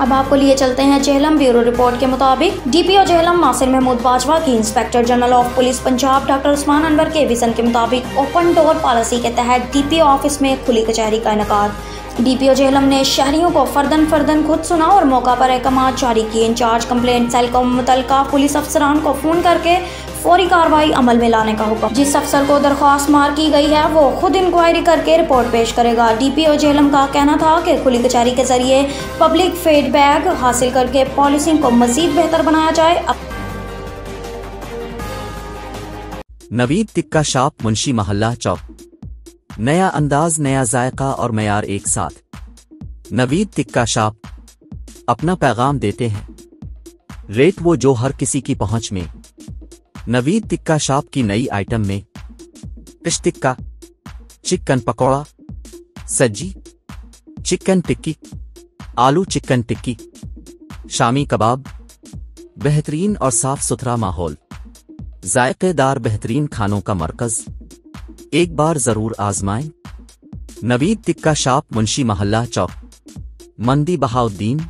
अब आपको लिए चलते हैं झेलम। ब्यूरो रिपोर्ट के मुताबिक डीपीओ झेलम नासिर महमूद बाजवा की inspector general of police Punjab doctor Usman Anwar के विजन के मुताबिक ओपन डोर पॉलिसी के तहत डीपीओ ऑफिस में खुली कचहरी का इनेकाद। डीपीओ झेलम ने शहरियों को फर्दन खुद सुना और मौका पर अहकामात जारी किए। इंचार्ज कंप्लेंट सेल को मुतल्लिका पुलिस अफसरान को फ़ोन करके फौरी कार्रवाई अमल में लाने का हुक्म। जिस अफसर को दरख्वास्त मार की गई है वो खुद इंक्वायरी करके रिपोर्ट पेश करेगा। डीपीओ झेलम का कहना था कि खुली कचहरी के जरिए पब्लिक फीडबैक हासिल करके पॉलिसिंग को मजीद बेहतर बनाया जाए। नवीद टिक्का शॉप, मुंशी मोहल्ला चौक। नया अंदाज, नया जायका और मयार एक साथ। नवीद टिक्का शॉप अपना पैगाम देते हैं, रेट वो जो हर किसी की पहुंच में। नवीद टिक्का शॉप की नई आइटम में फिश टिक्का, चिकन पकौड़ा, सज्जी, चिकन टिक्की, आलू चिकन टिक्की, शामी कबाब। बेहतरीन और साफ सुथरा माहौल, जायकेदार बेहतरीन खानों का मरकज, एक बार जरूर आजमाएं। नवीद टिक्का शॉप, मुंशी मोहल्ला चौक, मंदी बहाउद्दीन।